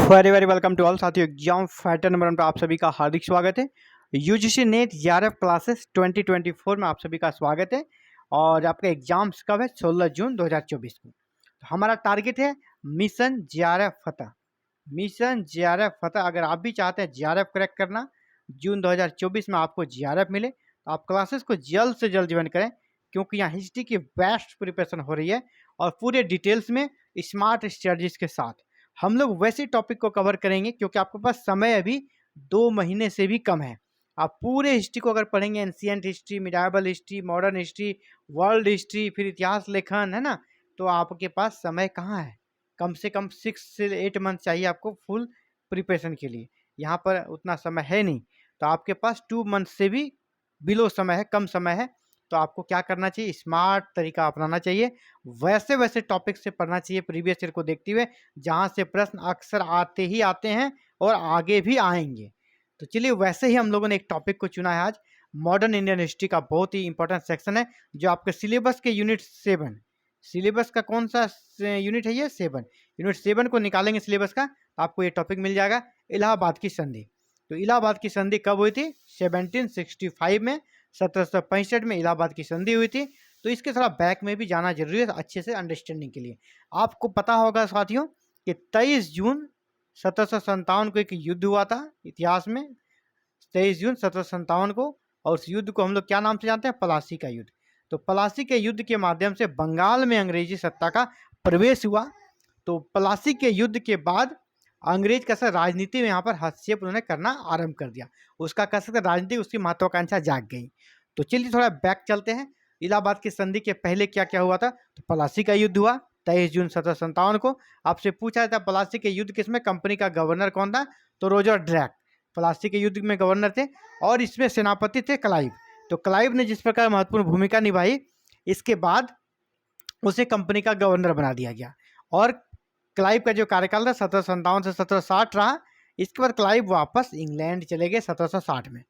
Very very welcome to all साथियों। Exam fighter number 1 पर आप सभी का हार्दिक स्वागत है। यूजीसी नेट जेआरएफ क्लासेस 2024 में आप सभी का स्वागत है। और आपका एग्जाम्स कब है? 16 जून 2024 को। तो हमारा टारगेट है मिशन जेआरएफ फतह। मिशन जेआरएफ फतह अगर आप भी चाहते हैं जेआरएफ क्रैक करना, जून 2024 में आपको जेआरएफ मिले, तो आप क्लासेस को जल्द से जल्द ज्वाइन करें, क्योंकि यहाँ हिस्ट्री की बेस्ट प्रिपरेशन हो रही है और पूरे डिटेल्स में स्मार्ट स्ट्रेटजीज के साथ हम लोग वैसे टॉपिक को कवर करेंगे, क्योंकि आपके पास समय अभी 2 महीने से भी कम है। आप पूरे हिस्ट्री को अगर पढ़ेंगे, ancient history, medieval history, modern history, world history, फिर इतिहास लेखन, है ना, तो आपके पास समय कहाँ है? कम से कम 6 से 8 मंथ चाहिए आपको फुल प्रिपरेशन के लिए। यहाँ पर उतना समय है नहीं, तो आपके पास 2 मंथ से भी बिलो समय है, कम समय है। तो आपको क्या करना चाहिए? स्मार्ट तरीका अपनाना चाहिए, वैसे वैसे टॉपिक से पढ़ना चाहिए प्रीवियस ईयर को देखते हुए, जहाँ से प्रश्न अक्सर आते ही आते हैं और आगे भी आएंगे। तो चलिए, वैसे ही हम लोगों ने एक टॉपिक को चुना है आज। मॉडर्न इंडियन हिस्ट्री का बहुत ही इंपॉर्टेंट सेक्शन है, जो आपके सिलेबस के यूनिट 7, सिलेबस का कौन सा यूनिट है? ये 7, यूनिट 7 को निकालेंगे सिलेबस का, तो आपको ये टॉपिक मिल जाएगा, इलाहाबाद की संधि। तो इलाहाबाद की संधि कब हुई थी? 1765 में, 1765 में इलाहाबाद की संधि हुई थी। तो इसके थोड़ा बैक में भी जाना जरूरी है अच्छे से अंडरस्टैंडिंग के लिए। आपको पता होगा साथियों कि 23 जून 1757 को एक युद्ध हुआ था इतिहास में, 23 जून 1757 को, और उस युद्ध को हम लोग क्या नाम से जानते हैं? प्लासी का युद्ध। तो प्लासी के युद्ध के माध्यम से बंगाल में अंग्रेजी सत्ता का प्रवेश हुआ। तो प्लासी के युद्ध के बाद अंग्रेज कैसे राजनीति में यहाँ पर हस्तक्षेप उन्होंने करना आरंभ कर दिया। उसका कैसे राजनीति, उसकी महत्वाकांक्षा जाग गई। तो चलिए थोड़ा बैक चलते हैं। इलाहाबाद की संधि के पहले क्या क्या हुआ था? तो प्लासी का युद्ध हुआ 23 जून 1757 को। आपसे पूछा जाता है प्लासी के युद्ध किसमें कंपनी का गवर्नर कौन था? तो रॉजर ड्रैक प्लासी के युद्ध में गवर्नर थे, और इसमें सेनापति थे क्लाइव। तो क्लाइव ने जिस प्रकार महत्वपूर्ण भूमिका निभाई, इसके बाद उसे कंपनी का गवर्नर बना दिया गया। और क्लाइव का जो कार्यकाल था 1757 से 1760 रहा। इसके बाद क्लाइव वापस इंग्लैंड चले गए 1760 में।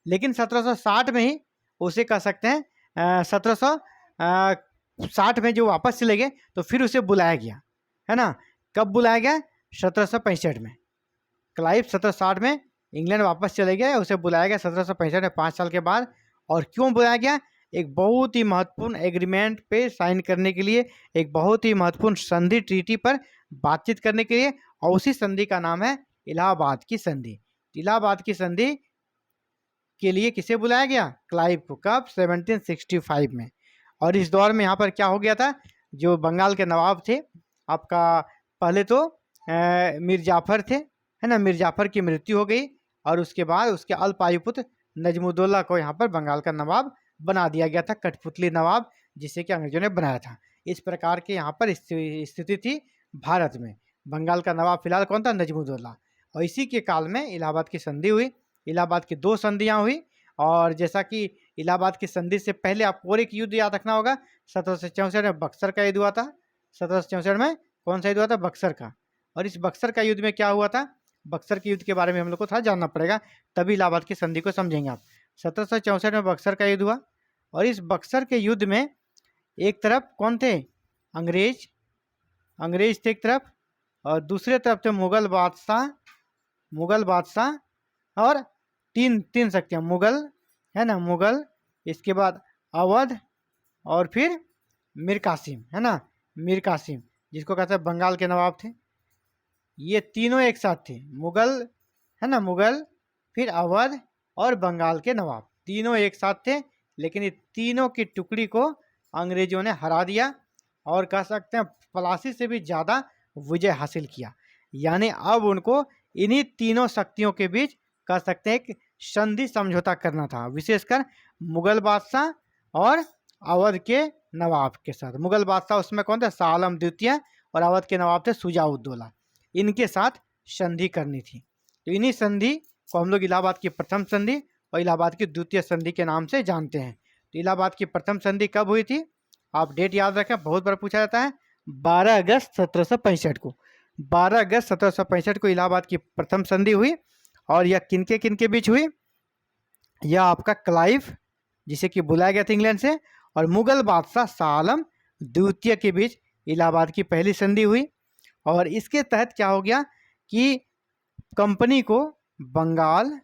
लेकिन 1760 में ही उसे कह सकते हैं 1760 में जो वापस चले गए, तो फिर उसे बुलाया गया, है ना। कब बुलाया गया? 1765 में। क्लाइव 1760 में इंग्लैंड वापस चले गए, उसे बुलाया गया 1765 में, 5 साल के बाद। और क्यों बुलाया गया? एक बहुत ही महत्वपूर्ण एग्रीमेंट पे साइन करने के लिए, एक बहुत ही महत्वपूर्ण संधि ट्रीटी पर बातचीत करने के लिए। और उसी संधि का नाम है इलाहाबाद की संधि। इलाहाबाद की संधि के लिए किसे बुलाया गया? क्लाइव को। कब? 1765 में। और इस दौर में यहाँ पर क्या हो गया था? जो बंगाल के नवाब थे आपका, पहले तो मीर जाफर थे, है ना, मीर जाफर की मृत्यु हो गई, और उसके बाद उसके अल्पायु पुत्र नजमुद्दौला को यहाँ पर बंगाल का नवाब बना दिया गया था, कठपुतली नवाब, जिसे कि अंग्रेजों ने बनाया था। इस प्रकार के यहाँ पर स्थिति थी भारत में। बंगाल का नवाब फिलहाल कौन था? नजमुद्दौला। और इसी के काल में इलाहाबाद की संधि हुई। इलाहाबाद की 2 संधियाँ हुई। और जैसा कि इलाहाबाद की संधि से पहले आपको और एक युद्ध याद रखना होगा, 1764 में बक्सर का युद्ध हुआ था। 1764 में कौन सा युद्ध हुआ था? बक्सर का। और इस बक्सर का युद्ध में क्या हुआ था? बक्सर के युद्ध के बारे में हम लोग को थोड़ा जानना पड़ेगा, तभी इलाहाबाद की संधि को समझेंगे आप। 1764 में बक्सर का युद्ध हुआ, और इस बक्सर के युद्ध में एक तरफ कौन थे? अंग्रेज, अंग्रेज थे एक तरफ, और दूसरे तरफ थे मुगल बादशाह, मुगल बादशाह, और तीन शक्तियाँ, मुगल, है ना, मुगल, इसके बाद अवध, और फिर मीर कासिम, है ना, मीर कासिम, जिसको कहते हैं बंगाल के नवाब थे। ये तीनों एक साथ थे, मुगल, है ना, मुगल, फिर अवध और बंगाल के नवाब, तीनों एक साथ थे। लेकिन ये तीनों की टुकड़ी को अंग्रेजों ने हरा दिया, और कह सकते हैं प्लासी से भी ज़्यादा विजय हासिल किया। यानी अब उनको इन्हीं तीनों शक्तियों के बीच कह सकते हैं एक संधि समझौता करना था, विशेषकर मुगल बादशाह और अवध के नवाब के साथ। मुगल बादशाह उसमें कौन थे? शाह आलम द्वितीय, और अवध के नवाब थे शुजा-उद-दौला। इनके साथ संधि करनी थी। तो इन्हीं संधि को हम लोग इलाहाबाद की प्रथम संधि और इलाहाबाद की द्वितीय संधि के नाम से जानते हैं। तो इलाहाबाद की प्रथम संधि कब हुई थी? आप डेट याद रखें, बहुत बार पूछा जाता है। 12 अगस्त 1765 को, 12 अगस्त 1765 को इलाहाबाद की प्रथम संधि हुई। और यह किनके किनके बीच हुई? यह आपका क्लाइव, जिसे कि बुलाया गया था इंग्लैंड से, और मुगल बादशाह शाह आलम द्वितीय के बीच इलाहाबाद की पहली संधि हुई। और इसके तहत क्या हो गया कि कंपनी को बंगाल,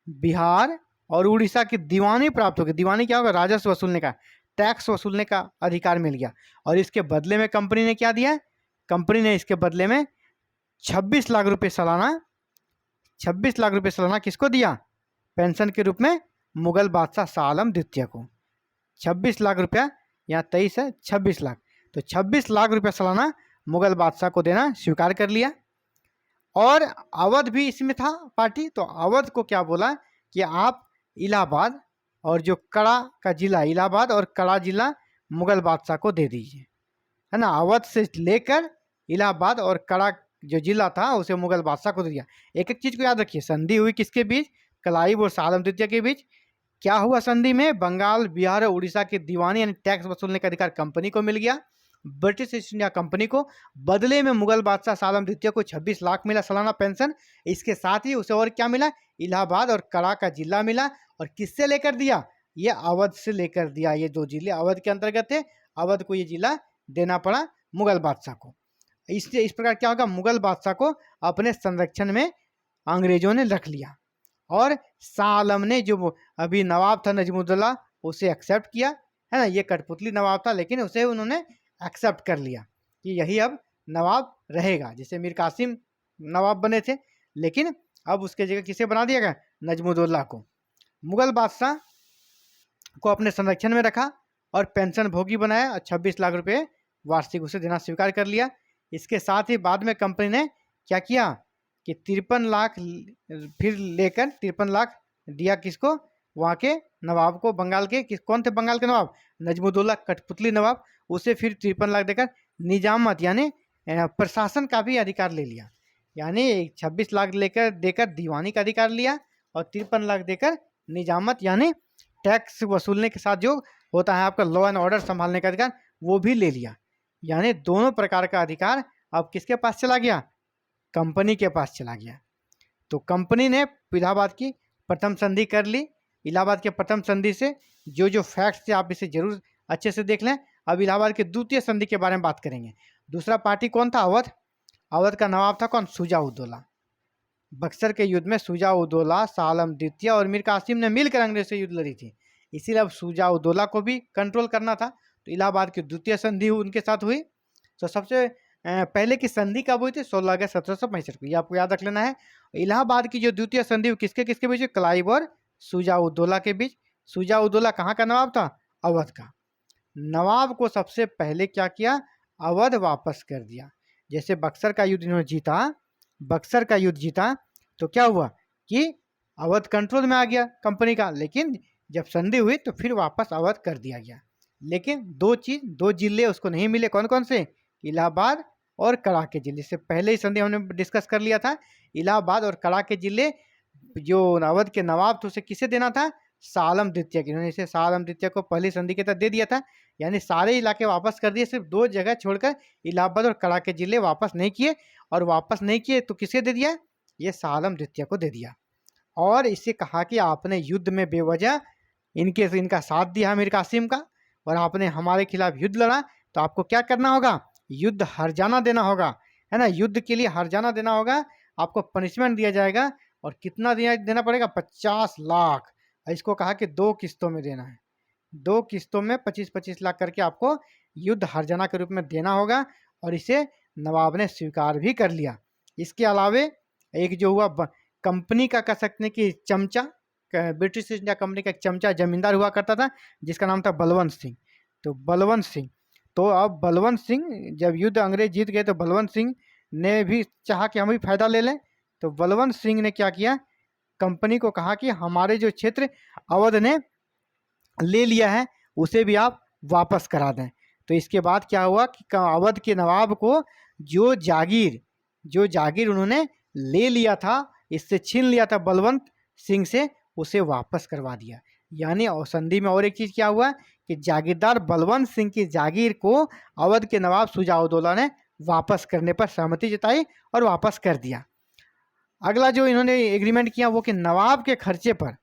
बिहार और उड़ीसा की दीवानी प्राप्त होगी। दीवानी क्या होगा? राजस्व वसूलने का, टैक्स वसूलने का अधिकार मिल गया। और इसके बदले में कंपनी ने क्या दिया? कंपनी ने इसके बदले में 26 लाख रुपए सालाना, 26 लाख रुपए सालाना किसको दिया? पेंशन के रूप में मुगल बादशाह शाह आलम द्वितीय को। 26 लाख रुपया, यहाँ 23 है, 26 लाख, तो 26 लाख रुपया सालाना मुगल बादशाह को देना स्वीकार कर लिया। और अवध भी इसमें था पार्टी, तो अवध को क्या बोला कि आप इलाहाबाद और जो कड़ा का जिला, इलाहाबाद और कड़ा जिला मुगल बादशाह को दे दीजिए, है ना। अवध से लेकर इलाहाबाद और कड़ा जो जिला था उसे मुगल बादशाह को दे दिया। एक एक चीज को याद रखिए, संधि हुई किसके बीच? क्लाइव और शाह आलम द्वितीय के बीच। क्या हुआ संधि में? बंगाल, बिहार और उड़ीसा की दीवानी यानी टैक्स वसूलने का अधिकार कंपनी को मिल गया, ब्रिटिश ईस्ट इंडिया कंपनी को। बदले में मुगल बादशाह शाह आलम द्वितीय को 26 लाख मिला सालाना पेंशन। इसके साथ ही उसे और क्या मिला? इलाहाबाद और कड़ा का जिला मिला। और किससे लेकर दिया? ये अवध से लेकर दिया। ये दो जिले अवध के अंतर्गत थे, अवध को ये जिला देना पड़ा मुगल बादशाह को। इससे इस प्रकार क्या होगा? मुगल बादशाह को अपने संरक्षण में अंग्रेजों ने रख लिया। और शाह आलम ने, जो अभी नवाब था नजमुद्दौला, उसे एक्सेप्ट किया, है ना। ये कठपुतली नवाब था, लेकिन उसे उन्होंने एक्सेप्ट कर लिया कि यही अब नवाब रहेगा। जैसे मीर कासिम नवाब बने थे, लेकिन अब उसके जगह किसे बना दिया गया? नजमुद्दौला को। मुगल बादशाह को अपने संरक्षण में रखा और पेंशन भोगी बनाया और 26 लाख रुपए वार्षिक उसे देना स्वीकार कर लिया। इसके साथ ही बाद में कंपनी ने क्या किया कि 53 लाख फिर लेकर 53 लाख दिया किसको? वहाँ के नवाब को, बंगाल के। कौन थे बंगाल के नवाब? नजमुद्दौला, कठपुतली नवाब। उसे फिर 53 लाख देकर निजामत यानी प्रशासन का भी अधिकार ले लिया। यानी 26 लाख देकर दीवानी का अधिकार लिया और 53 लाख देकर निजामत यानी टैक्स वसूलने के साथ जो होता है आपका लॉ एंड ऑर्डर संभालने का अधिकार, वो भी ले लिया। यानी दोनों प्रकार का अधिकार अब किसके पास चला गया? कंपनी के पास चला गया। तो कंपनी ने इलाहाबाद की प्रथम संधि कर ली। इलाहाबाद के प्रथम संधि से जो जो फैक्ट्स थे आप इसे जरूर अच्छे से देख लें। अब इलाहाबाद की द्वितीय संधि के बारे में बात करेंगे। दूसरा पार्टी कौन था? अवध। अवध का नवाब था कौन? शुजा उद्दौला। बक्सर के युद्ध में शुजा उद्दौला, शाह आलम द्वितीय और मीर कासिम ने मिलकर अंग्रेज से युद्ध लड़ी थी, इसीलिए अब शुजा उद्दौला को भी कंट्रोल करना था। तो इलाहाबाद की द्वितीय संधि उनके साथ हुई। तो सबसे पहले की संधि कब हुई थी? 16 अगस्त 1765 को, ये आपको याद रख लेना है। इलाहाबाद की जो द्वितीय संधि किसके किसके बीच? क्लाइव और शुजा उद्दौला के बीच। शुजा उद्दौला कहाँ का नवाब था? अवध का। नवाब को सबसे पहले क्या किया? अवध वापस कर दिया। जैसे बक्सर का युद्ध इन्होंने जीता, बक्सर का युद्ध जीता, तो क्या हुआ कि अवध कंट्रोल में आ गया कंपनी का, लेकिन जब संधि हुई तो फिर वापस अवध कर दिया गया। लेकिन दो जिले उसको नहीं मिले। कौन कौन से? इलाहाबाद और कड़ा के जिले। से पहले ही संधि हमने डिस्कस कर लिया था। इलाहाबाद और कड़ा के जिले जो अवध के नवाब थे उसे किसे देना था? शाह आलम द्वितीय के। इन्होंने इसे शाह आलम द्वितीय को पहली संधि के तहत दे दिया था। यानी सारे इलाके वापस कर दिए, सिर्फ दो जगह छोड़कर इलाहाबाद और कड़ा के जिले वापस नहीं किए। और वापस नहीं किए तो किसे दे दिया? ये शाह आलम द्वितीय को दे दिया। और इससे कहा कि आपने युद्ध में बेवजह इनका साथ दिया मीर कासिम का, और आपने हमारे खिलाफ युद्ध लड़ा, तो आपको क्या करना होगा? युद्ध हर्जाना देना होगा, है ना। युद्ध के लिए हर्जाना देना होगा, आपको पनिशमेंट दिया जाएगा। और कितना देना पड़ेगा? 50 लाख। इसको कहा कि 2 किस्तों में देना है। 2 किस्तों में 25-25 लाख करके आपको युद्ध हर्जाना के रूप में देना होगा। और इसे नवाब ने स्वीकार भी कर लिया। इसके अलावे एक जो हुआ कंपनी का कह सकते हैं कि चमचा, ब्रिटिश इंडिया कंपनी का एक चमचा जमींदार हुआ करता था जिसका नाम था बलवंत सिंह। तो बलवंत सिंह, तो अब बलवंत सिंह जब युद्ध अंग्रेज जीत गए तो बलवंत सिंह ने भी चाहा कि हम भी फायदा ले लें। तो बलवंत सिंह ने क्या किया? कंपनी को कहा कि हमारे जो क्षेत्र अवध ने ले लिया है उसे भी आप वापस करा दें। तो इसके बाद क्या हुआ कि अवध के नवाब को जो जागीर उन्होंने ले लिया था, इससे छीन लिया था बलवंत सिंह से, उसे वापस करवा दिया। यानी संधि में और एक चीज क्या हुआ कि जागीरदार बलवंत सिंह की जागीर को अवध के नवाब शुजा उद्दौला ने वापस करने पर सहमति जताई और वापस कर दिया। अगला जो इन्होंने एग्रीमेंट किया वो कि नवाब के खर्चे पर,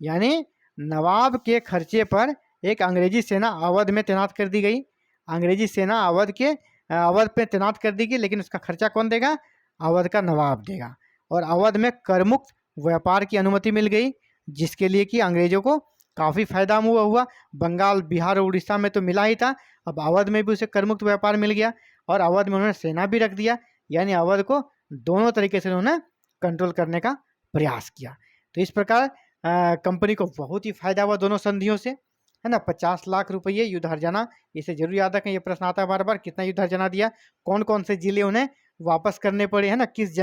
यानी नवाब के खर्चे पर एक अंग्रेजी सेना अवध में तैनात कर दी गई। अंग्रेजी सेना अवध पे तैनात कर दी गई, लेकिन उसका खर्चा कौन देगा? अवध का नवाब देगा। और अवध में करमुक्त व्यापार की अनुमति मिल गई, जिसके लिए कि अंग्रेजों को काफ़ी फायदा हुआ। बंगाल, बिहार और उड़ीसा में तो मिला ही था, अब अवध में भी उसे करमुक्त व्यापार मिल गया और अवध में उन्होंने सेना भी रख दिया, यानी अवध को दोनों तरीके से उन्होंने कंट्रोल करने का प्रयास किया। तो इस प्रकार कंपनी को बहुत ही फायदा हुआ दोनों संधियों से, है ना। 50 लाख रुपये युद्ध हर्जाना, इसे जरूर याद रखें, ये प्रश्न आता है बार बार, कितना युद्ध हर्जाना दिया, कौन कौन से जिले उन्हें वापस करने पड़े, है ना, किस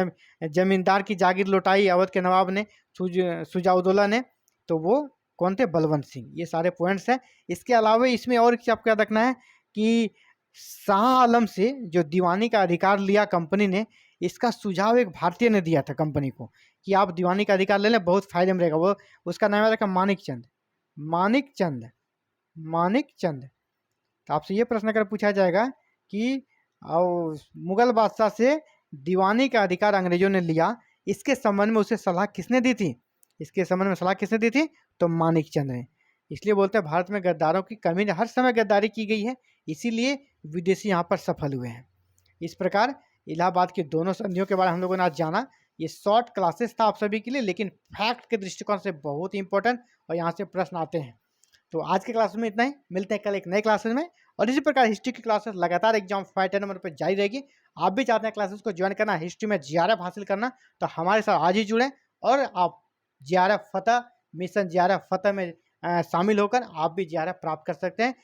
जमींदार की जागीर लौटाई अवध के नवाब ने, सुजाउद्दौला ने, तो वो कौन थे, बलवंत सिंह। ये सारे पॉइंट्स हैं। इसके अलावा इसमें और आपको याद रखना है कि शाह आलम से जो दीवानी का अधिकार लिया कंपनी ने, इसका सुझाव एक भारतीय ने दिया था कंपनी को कि आप दीवानी का अधिकार ले लें, बहुत फायदे में रहेगा। वो उसका नाम याद रखा, मानिक चंद। मानिक चंद, मानिक चंद। तो आपसे ये प्रश्न अगर पूछा जाएगा कि मुगल बादशाह से दीवानी का अधिकार अंग्रेजों ने लिया, इसके संबंध में उसे सलाह किसने दी थी, इसके संबंध में सलाह किसने दी थी, तो मानिक चंद ने। इसलिए बोलते हैं भारत में गद्दारों की कमी नहीं, हर समय गद्दारी की गई है, इसीलिए विदेशी यहाँ पर सफल हुए हैं। इस प्रकार इलाहाबाद की दोनों संधियों के बारे में हम लोगों ने आज जाना। ये शॉर्ट क्लासेस था आप सभी के लिए, लेकिन फैक्ट के दृष्टिकोण से बहुत ही इंपॉर्टेंट और यहाँ से प्रश्न आते हैं। तो आज के क्लास में इतना ही, मिलते हैं कल एक नए क्लासेस में। और इसी प्रकार हिस्ट्री की क्लासेस लगातार एग्जाम फाइटर नंबर पर जारी रहेगी। आप भी चाहते हैं क्लासेस को ज्वाइन करना, हिस्ट्री में जीआरएफ हासिल करना, तो हमारे साथ आज ही जुड़ें और आप जीआरएफ फतह, मिशन जीआरएफ फतह में शामिल होकर आप भी जीआरएफ प्राप्त कर सकते हैं।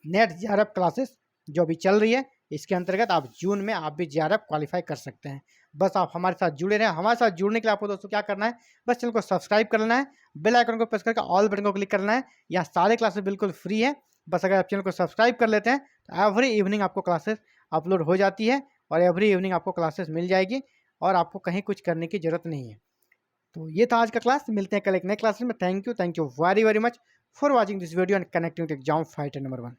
नेट जीआरएफ क्लासेस जो अभी चल रही है, इसके अंतर्गत आप जून में आप भी जीआरएफ क्वालिफाई कर सकते हैं। बस आप हमारे साथ जुड़े रहें। हमारे साथ जुड़ने के लिए आपको दोस्तों क्या करना है, बस चैनल को सब्सक्राइब कर लेना है, बेल आइकन को प्रेस करके ऑल बटन को क्लिक करना है। यहाँ सारे क्लासेस बिल्कुल फ्री है। बस अगर आप चैनल को सब्सक्राइब कर लेते हैं तो एवरी इवनिंग आपको क्लासेस अपलोड हो जाती है और एवरी इवनिंग आपको क्लासेस मिल जाएगी और आपको कहीं कुछ करने की जरूरत नहीं है। तो ये था आज का क्लास, मिलते हैं कल एक नए क्लास में। Thank you very very much for watching this video and connecting to exam fighter number 1।